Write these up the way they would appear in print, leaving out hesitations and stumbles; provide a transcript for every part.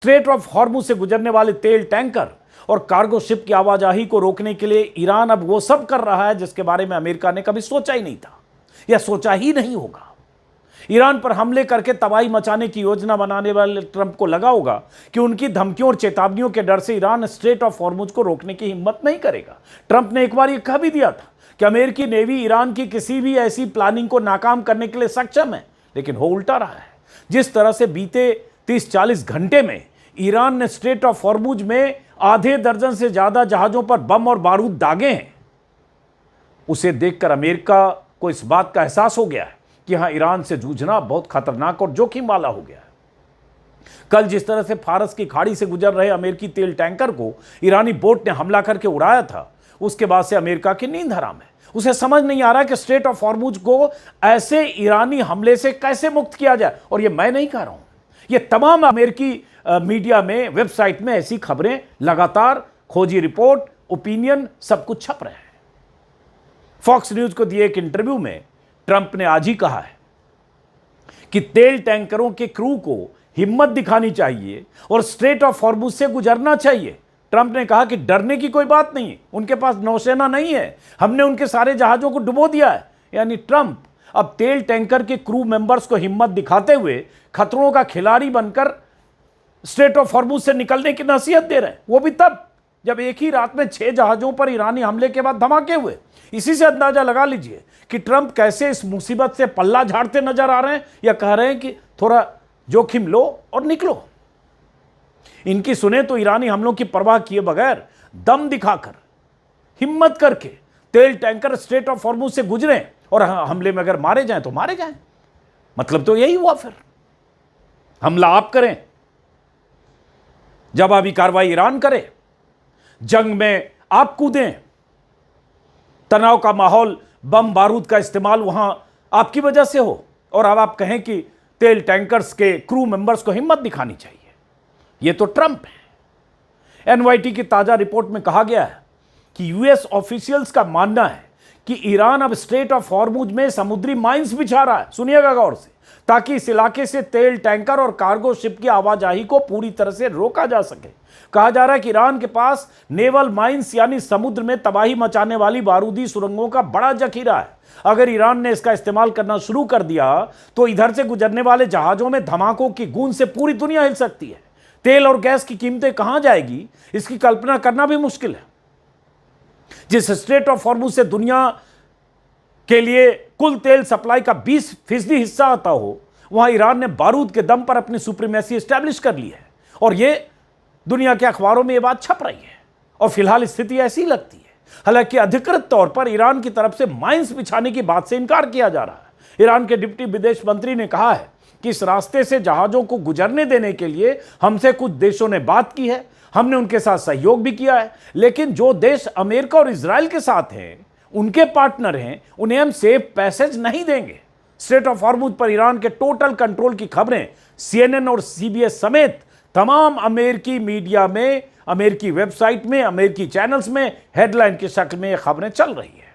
Straight of Hormuz से गुजरने वाले तेल टैंकर और कार्गो शिप की आवाजाही को रोकने के लिए ईरान अब वो सब कर रहा है जिसके बारे में अमेरिका ने कभी सोचा ही नहीं था या सोचा ही नहीं होगा। ईरान पर हमले करके तबाही मचाने की योजना बनाने वाले ट्रंप को लगा होगा कि उनकी धमकियों और चेतावनियों के डर से ईरान स्ट्रेट ऑफ हॉर्मुज को रोकने की हिम्मत नहीं करेगा। ट्रंप ने एक बार यह कह भी दिया था कि अमेरिकी नेवी ईरान की किसी भी ऐसी प्लानिंग को नाकाम करने के लिए सक्षम है, लेकिन हो उल्टा रहा है। जिस तरह से बीते 30-40 घंटे में ईरान ने स्ट्रेट ऑफ हॉर्मुज में आधे दर्जन से ज्यादा जहाजों पर बम और बारूद दागे हैं, उसे देखकर अमेरिका को इस बात का एहसास हो गया है कि हां, ईरान से जूझना बहुत खतरनाक और जोखिम वाला हो गया है। कल जिस तरह से फारस की खाड़ी से गुजर रहे अमेरिकी तेल टैंकर को ईरानी बोट ने हमला करके उड़ाया था, उसके बाद से अमेरिका की नींद हराम है। उसे समझ नहीं आ रहा कि स्ट्रेट ऑफ हॉर्मुज को ऐसे ईरानी हमले से कैसे मुक्त किया जाए। और ये मैं नहीं कह रहा हूं, ये तमाम अमेरिकी मीडिया में, वेबसाइट में ऐसी खबरें लगातार, खोजी रिपोर्ट, ओपिनियन सब कुछ छप रहे हैं। फॉक्स न्यूज को दिए एक इंटरव्यू में ट्रंप ने आज ही कहा है कि तेल टैंकरों के क्रू को हिम्मत दिखानी चाहिए और स्ट्रेट ऑफ हॉर्मुज से गुजरना चाहिए। ट्रंप ने कहा कि डरने की कोई बात नहीं है, उनके पास नौसेना नहीं है, हमने उनके सारे जहाजों को डुबो दिया है। यानी ट्रंप अब तेल टैंकर के क्रू मेंबर्स को हिम्मत दिखाते हुए खतरों का खिलाड़ी बनकर स्ट्रेट ऑफ हॉर्मुज से निकलने की नसीहत दे रहे हैं, वो भी तब जब एक ही रात में 6 जहाजों पर ईरानी हमले के बाद धमाके हुए। इसी से अंदाजा लगा लीजिए कि ट्रंप कैसे इस मुसीबत से पल्ला झाड़ते नजर आ रहे हैं या कह रहे हैं कि थोड़ा जोखिम लो और निकलो। इनकी सुने तो ईरानी हमलों की परवाह किए बगैर, दम दिखाकर, हिम्मत करके तेल टैंकर स्ट्रेट ऑफ हॉर्मुज से गुजरे और हमले में अगर मारे जाएं तो मारे जाएं। मतलब तो यही हुआ, फिर हमला आप करें, जवाबी कार्रवाई ईरान करे, जंग में आप कूदें, तनाव का माहौल, बम बारूद का इस्तेमाल वहां आपकी वजह से हो, और अब आप कहें कि तेल टैंकर्स के क्रू मेंबर्स को हिम्मत दिखानी चाहिए। यह तो ट्रंप है। एनवाईटी की ताजा रिपोर्ट में कहा गया है कि यूएस ऑफिशियल्स का मानना है कि ईरान अब स्ट्रेट ऑफ हॉर्मुज में समुद्री माइंस बिछा रहा है, सुनिएगा गौर से, ताकि इस इलाके से तेल टैंकर और कार्गो शिप की आवाजाही को पूरी तरह से रोका जा सके। कहा जा रहा है कि ईरान के पास नेवल माइंस यानी समुद्र में तबाही मचाने वाली बारूदी सुरंगों का बड़ा जखीरा है। अगर ईरान ने इसका इस्तेमाल करना शुरू कर दिया तो इधर से गुजरने वाले जहाजों में धमाकों की गूंज से पूरी दुनिया हिल सकती है। तेल और गैस की कीमतें कहां जाएगी, इसकी कल्पना करना भी मुश्किल है। जिस स्ट्रेट ऑफ हॉर्मुज से दुनिया के लिए कुल तेल सप्लाई का 20% हिस्सा आता हो, वहां ईरान ने बारूद के दम पर अपनी सुप्रीमेसी एस्टैब्लिश कर ली है। और यह दुनिया के अखबारों में यह बात छप रही है और फिलहाल स्थिति ऐसी लगती है। हालांकि अधिकृत तौर पर ईरान की तरफ से माइंस बिछाने की बात से इनकार किया जा रहा है। ईरान के डिप्टी विदेश मंत्री ने कहा है कि इस रास्ते से जहाजों को गुजरने देने के लिए हमसे कुछ देशों ने बात की है, हमने उनके साथ सहयोग भी किया है, लेकिन जो देश अमेरिका और इजराइल के साथ हैं, उनके पार्टनर हैं, उन्हें हम सेफ पैसेज नहीं देंगे। स्ट्रेट ऑफ हॉर्मुज पर ईरान के टोटल कंट्रोल की खबरें CNN और CBS समेत तमाम अमेरिकी मीडिया में, अमेरिकी वेबसाइट में, अमेरिकी चैनल्स में हेडलाइन की शक्ल में ये खबरें चल रही है।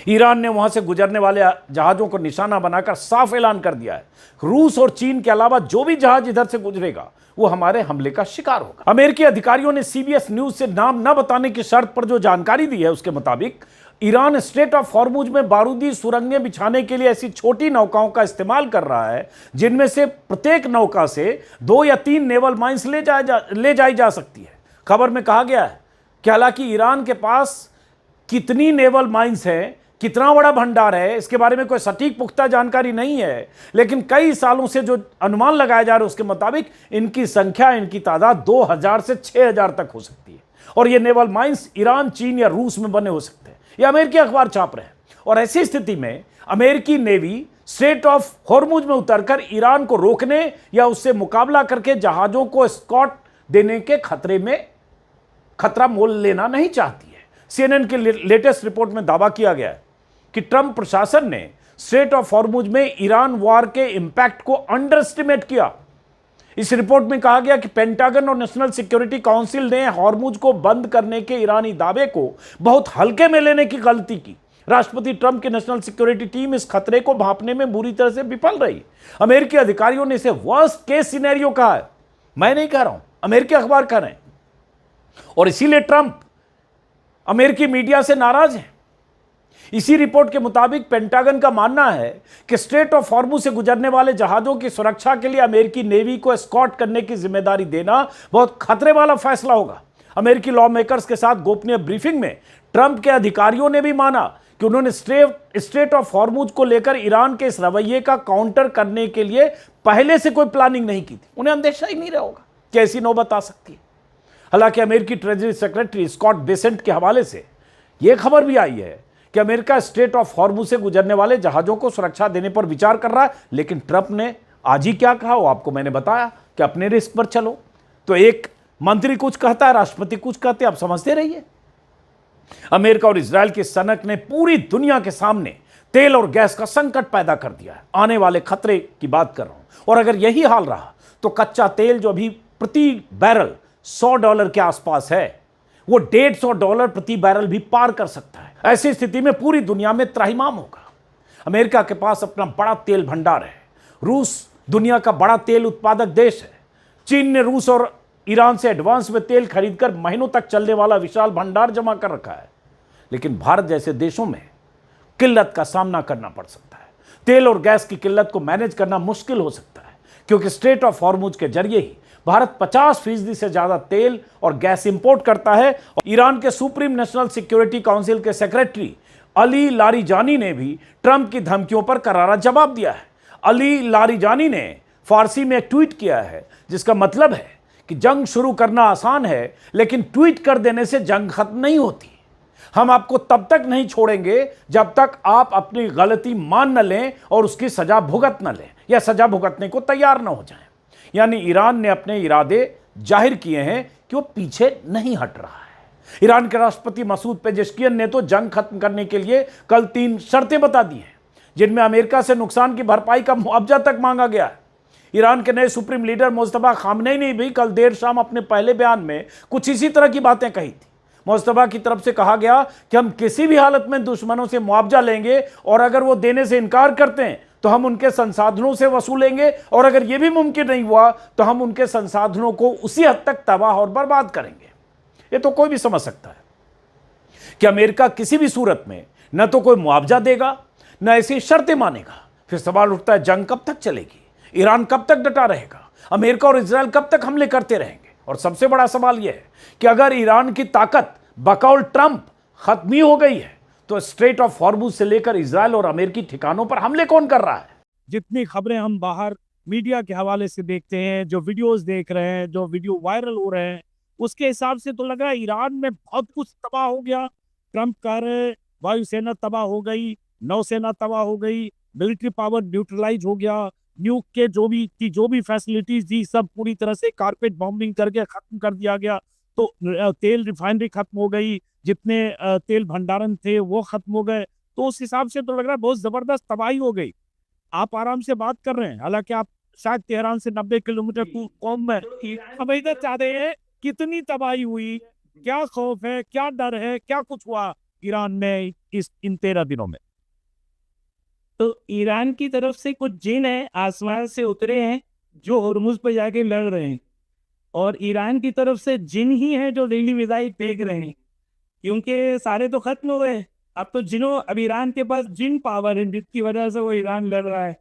ईरान ने वहां से गुजरने वाले जहाजों को निशाना बनाकर साफ ऐलान कर दिया है, रूस और चीन के अलावा जो भी जहाज इधर से गुजरेगा वो हमारे हमले का शिकार होगा। अमेरिकी अधिकारियों ने CBS न्यूज से नाम न बताने की शर्त पर जो जानकारी दी है, उसके मुताबिक ईरान स्ट्रेट ऑफ हॉर्मुज में बारूदी सुरंगें बिछाने के लिए ऐसी छोटी नौकाओं का इस्तेमाल कर रहा है जिनमें से प्रत्येक नौका से 2 या 3 नेवल माइंस ले जाई जा सकती है। खबर में कहा गया है कि हालांकि ईरान के पास कितनी नेवल माइंस है, कितना बड़ा भंडार है, इसके बारे में कोई सटीक पुख्ता जानकारी नहीं है, लेकिन कई सालों से जो अनुमान लगाया जा रहा है उसके मुताबिक इनकी संख्या, इनकी तादाद 2000 से 6000 तक हो सकती है। और ये नेवल माइंस ईरान, चीन या रूस में बने हो सकते हैं। ये अमेरिकी अखबार छाप रहे हैं। और ऐसी स्थिति में अमेरिकी नेवी स्ट्रेट ऑफ हॉर्मुज में उतरकर ईरान को रोकने या उससे मुकाबला करके जहाजों को एस्कॉर्ट देने के खतरा मोल लेना नहीं चाहती है। CNN के लेटेस्ट रिपोर्ट में दावा किया गया है कि ट्रंप प्रशासन ने स्ट्रेट ऑफ हॉर्मुज में ईरान वार के इंपैक्ट को अंडर एस्टिमेट किया। इस रिपोर्ट में कहा गया कि पेंटागन और नेशनल सिक्योरिटी काउंसिल ने हॉर्मुज को बंद करने के ईरानी दावे को बहुत हल्के में लेने की गलती की। राष्ट्रपति ट्रंप की नेशनल सिक्योरिटी टीम इस खतरे को भांपने में बुरी तरह से विफल रही। अमेरिकी अधिकारियों ने इसे वर्स्ट केस सिनेरियो कहा है। मैं नहीं कह रहा हूं, अमेरिकी अखबार कह रहे हैं। और इसीलिए ट्रंप अमेरिकी मीडिया से नाराज है। इसी रिपोर्ट के मुताबिक पेंटागन का मानना है कि स्ट्रेट ऑफ हॉर्मुज से गुजरने वाले जहाजों की सुरक्षा के लिए अमेरिकी नेवी को एस्कॉर्ट करने की जिम्मेदारी देना बहुत खतरे वाला फैसला होगा। अमेरिकी लॉ मेकर्स के साथ गोपनीय ब्रीफिंग में ट्रंप के अधिकारियों ने भी माना कि उन्होंने स्ट्रेट ऑफ हॉर्मुज को लेकर ईरान के इस रवैये का काउंटर करने के लिए पहले से कोई प्लानिंग नहीं की थी। उन्हें अंदेशा ही नहीं रहा होगा कि ऐसी नौबत आ सकती है। हालांकि अमेरिकी ट्रेजरी सेक्रेटरी स्कॉट बेसेंट के हवाले से यह खबर भी आई है कि अमेरिका स्ट्रेट ऑफ हॉर्मुज से गुजरने वाले जहाजों को सुरक्षा देने पर विचार कर रहा है। लेकिन ट्रंप ने आज ही क्या कहा वो आपको मैंने बताया कि अपने रिस्क पर चलो। तो एक मंत्री कुछ कहता है, राष्ट्रपति कुछ कहते हैं, आप समझते रहिए। अमेरिका और इजराइल की सनक ने पूरी दुनिया के सामने तेल और गैस का संकट पैदा कर दिया है। आने वाले खतरे की बात कर रहा हूं। और अगर यही हाल रहा तो कच्चा तेल जो अभी प्रति बैरल $100 के आसपास है, वो $150 प्रति बैरल भी पार कर सकता है। ऐसी स्थिति में पूरी दुनिया में त्राहिमाम होगा। अमेरिका के पास अपना बड़ा तेल भंडार है। रूस दुनिया का बड़ा तेल उत्पादक देश है। चीन ने रूस और ईरान से एडवांस में तेल खरीदकर महीनों तक चलने वाला विशाल भंडार जमा कर रखा है। लेकिन भारत जैसे देशों में किल्लत का सामना करना पड़ सकता है। तेल और गैस की किल्लत को मैनेज करना मुश्किल हो सकता है, क्योंकि स्ट्रेट ऑफ हॉर्मुज के जरिए ही भारत 50% से ज्यादा तेल और गैस इंपोर्ट करता है। ईरान के सुप्रीम नेशनल सिक्योरिटी काउंसिल के सेक्रेटरी अली लारिजानी ने भी ट्रंप की धमकियों पर करारा जवाब दिया है। अली लारिजानी ने फारसी में एक ट्वीट किया है जिसका मतलब है कि जंग शुरू करना आसान है, लेकिन ट्वीट कर देने से जंग खत्म नहीं होती। हम आपको तब तक नहीं छोड़ेंगे जब तक आप अपनी गलती मान न लें और उसकी सजा भुगत न लें या सजा भुगतने को तैयार न हो जाएं। यानी ईरान ने अपने इरादे जाहिर किए हैं कि वो पीछे नहीं हट रहा है। ईरान के राष्ट्रपति मसूद पेजेश्कियन ने तो जंग खत्म करने के लिए कल 3 शर्तें बता दी हैं, जिनमें अमेरिका से नुकसान की भरपाई का मुआवजा तक मांगा गया है। ईरान के नए सुप्रीम लीडर मुस्तफा खामनेई ने भी कल देर शाम अपने पहले बयान में कुछ इसी तरह की बातें कही थी। मुस्तफा की तरफ से कहा गया कि हम किसी भी हालत में दुश्मनों से मुआवजा लेंगे और अगर वो देने से इनकार करते हैं तो हम उनके संसाधनों से वसूलेंगे, और अगर यह भी मुमकिन नहीं हुआ तो हम उनके संसाधनों को उसी हद तक तबाह और बर्बाद करेंगे। ये तो कोई भी समझ सकता है कि अमेरिका किसी भी सूरत में न तो कोई मुआवजा देगा न ऐसी शर्तें मानेगा। फिर सवाल उठता है, जंग कब तक चलेगी? ईरान कब तक डटा रहेगा? अमेरिका और इजराइल कब तक हमले करते रहेंगे? और सबसे बड़ा सवाल यह है कि अगर ईरान की ताकत बकौल ट्रंप खत्म ही हो गई है तो स्ट्रेट ऑफ हॉर्मुज से लेकर इजराइल और अमेरिकी ठिकानों पर हमले कौन कर रहा है? जितनी खबरें हम बाहर मीडिया के हवाले से देखते हैं, जो वीडियोस देख रहे हैं, जो वीडियो वायरल हो रहे हैं, उसके हिसाब से तो लग रहा है ईरान में बहुत कुछ तबाह हो गया। ट्रंप कह रहे वायुसेना तबाह हो गई, नौसेना तबाह हो गई, मिलिट्री पावर न्यूट्रलाइज हो गया, न्यूक के जो भी फैसिलिटीज थी सब पूरी तरह से कारपेट बॉम्बिंग करके खत्म कर दिया गया। तो तेल रिफाइनरी खत्म हो गई, जितने तेल भंडारण थे वो खत्म हो गए। तो उस हिसाब से तो लग रहा है बहुत जबरदस्त तबाही हो गई। आप आराम से बात कर रहे हैं, हालांकि आप शायद तेहरान से 90 किलोमीटर कौम में। हम इधर चाहते हैं कितनी तबाही हुई, क्या खौफ है, क्या डर है, क्या कुछ हुआ ईरान में इन 13 दिनों में? तो ईरान की तरफ से कुछ जिन है आसमान से उतरे हैं जो हुर्मुज पर जाके लड़ रहे हैं, और ईरान की तरफ से जिन ही हैं जो डेली मिसाइल फेंक रहे हैं, क्योंकि सारे तो खत्म हो गए। अब तो अब ईरान के पास जिन पावर है जिसकी वजह से वो ईरान लड़ रहा है।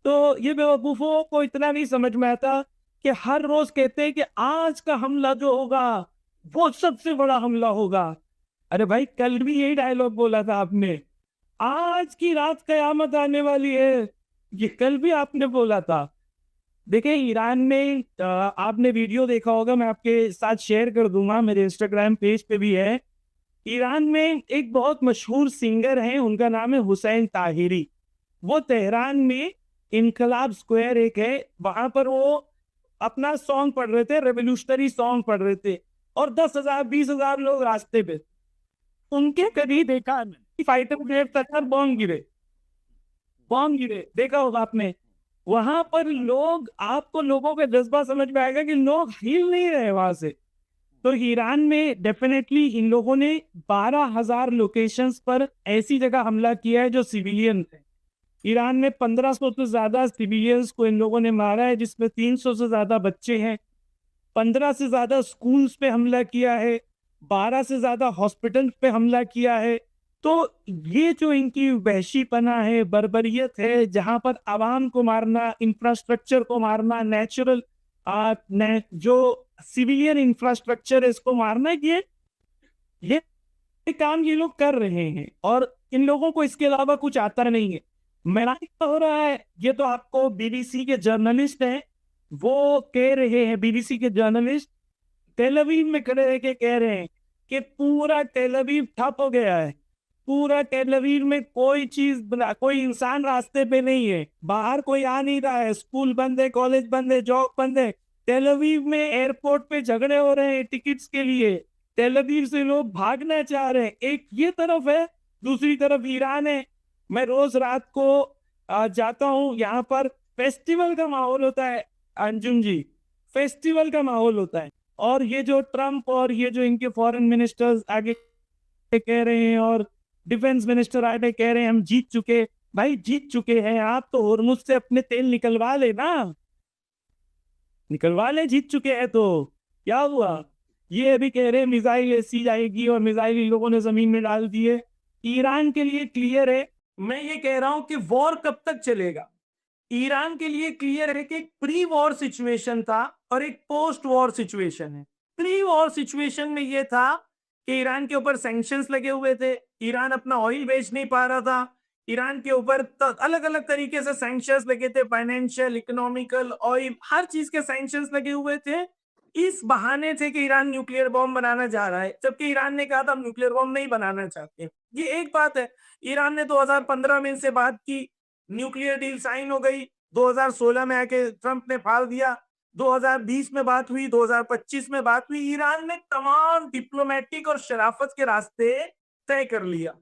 तो ये बेवकूफ़ों को इतना नहीं समझ में आता कि हर रोज कहते हैं कि आज का हमला जो होगा वो सबसे बड़ा हमला होगा। अरे भाई, कल भी यही डायलॉग बोला था आपने, आज की रात कयामत आने वाली है, ये कल भी आपने बोला था। देखिए, ईरान में आपने वीडियो देखा होगा, मैं आपके साथ शेयर कर दूंगा, मेरे इंस्टाग्राम पेज पे भी है। ईरान में एक बहुत मशहूर सिंगर हैं, उनका नाम है हुसैन ताहिरी। वो तेहरान में इनकलाब स्क्वायर एक है, वहां पर वो अपना सॉन्ग पढ़ रहे थे, रेवोल्यूशनरी सॉन्ग पढ़ रहे थे, और 10,000 20,000 लोग रास्ते पे। उनके करीब देखा फाइटर ग्रेड तक बॉम्ब गिरे, देखा होगा आपने। वहां पर लोग, आपको लोगों का जज्बा समझ में आएगा कि लोग हिल नहीं रहे वहां से। तो ईरान में डेफिनेटली इन लोगों ने 12,000 लोकेशंस पर ऐसी जगह हमला किया है जो सिविलियन थे। ईरान में 1500 से ज्यादा सिविलियंस को इन लोगों ने मारा है, जिसमें 300 से ज्यादा बच्चे हैं। 15 से ज्यादा स्कूल्स पे हमला किया है, 12 से ज्यादा हॉस्पिटल पे हमला किया है। तो ये जो इनकी वहशीपना है, बर्बरियत है, जहां पर आवाम को मारना, इंफ्रास्ट्रक्चर को मारना, नेचुरल जो सिविलियन इंफ्रास्ट्रक्चर है इसको मारना, ये काम ये लोग कर रहे हैं और इन लोगों को इसके अलावा कुछ आता नहीं है। मैराथन हो रहा है, ये तो आपको बीबीसी के जर्नलिस्ट हैं, वो कह रहे हैं, बीबीसी के जर्नलिस्ट टेल अवीव में खड़े रह के कह रहे हैं कि पूरा टेल अवीव ठप हो गया है, पूरा टेल अवीव में कोई कोई इंसान रास्ते पे नहीं है, बाहर कोई आ नहीं रहा है, स्कूल बंद है, कॉलेज बंद है, जॉब बंद है। टेल अवीव में एयरपोर्ट पे झगड़े हो रहे हैं टिकट्स के लिए, टेल अवीव से लोग भागना चाह रहे हैं। एक ये तरफ है, दूसरी तरफ ईरान है। मैं रोज रात को जाता हूँ, यहाँ पर फेस्टिवल का माहौल होता है अंजुम जी, फेस्टिवल का माहौल होता है। और ये जो ट्रम्प और ये जो इनके फॉरेन मिनिस्टर्स आगे कह रहे हैं और डिफेंस मिनिस्टर आगे कह रहे हैं हम जीत चुके, भाई जीत चुके हैं आप तो होर्मुज से अपने तेल निकलवा ले ना, निकलवा ले, जीत चुके हैं तो क्या हुआ। ये अभी कह रहे हैं मिसाइल ऐसी जाएगी और मिसाइल इन लोगों ने जमीन में डाल दी है। ईरान के लिए क्लियर है, मैं ये कह रहा हूं कि वॉर कब तक चलेगा। ईरान के लिए क्लियर है कि एक प्री वॉर सिचुएशन था और एक पोस्ट वॉर सिचुएशन है। प्री वॉर सिचुएशन में यह था कि ईरान के ऊपर सैंक्शंस लगे हुए थे, ईरान अपना ऑयल बेच नहीं पा रहा था, ईरान के ऊपर अलग अलग तरीके से सैंक्शंस लगे थे, फाइनेंशियल, इकोनॉमिकल, ऑयल, हर चीज के सैंक्शंस लगे हुए थे। इस बहाने थे कि ईरान न्यूक्लियर बॉम्ब बनाना जा रहा है, जबकि ईरान ने कहा था हम न्यूक्लियर बॉम्ब नहीं बनाना चाहते। ये एक बात है। ईरान ने 2015 में इनसे बात की, न्यूक्लियर डील साइन हो गई, 2016 में आके ट्रंप ने फाड़ दिया, 2020 में बात हुई, 2025 में बात हुई। ईरान ने तमाम डिप्लोमेटिक और शराफत के रास्ते तय कर लिया।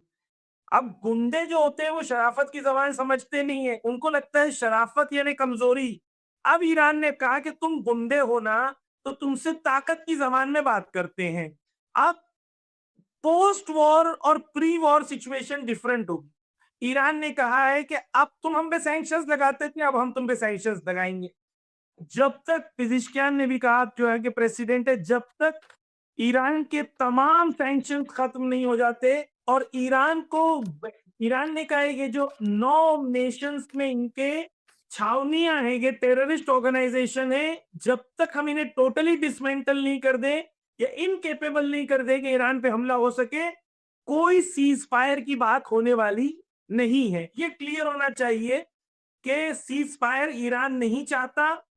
अब गुंडे जो होते हैं वो शराफत की जबान समझते नहीं है, उनको लगता है शराफत यानी कमजोरी। अब ईरान ने कहा कि तुम गुंडे हो ना, तो तुमसे ताकत की जबान में बात करते हैं। अब पोस्ट वॉर और प्री वॉर सिचुएशन डिफरेंट होगी। ईरान ने कहा है कि अब तुम हम पे सैंक्शंस लगाते थे, अब हम तुम पे सैंक्शंस लगाएंगे। जब तक पिज़िशकियान ने भी कहा जो है कि प्रेसिडेंट है, जब तक ईरान के तमाम सैंक्शंस खत्म नहीं हो जाते और ईरान ने कहा है कि जो 9 नेशंस में इनके छावनियां है, ये टेररिस्ट ऑर्गेनाइजेशन है, जब तक हम इन्हें टोटली डिसमेंटल नहीं कर दे या इनकेपेबल नहीं कर दे कि ईरान पे हमला हो सके, कोई सीज फायर की बात होने वाली नहीं है। ये क्लियर होना चाहिए कि सीज फायर ईरान नहीं चाहता,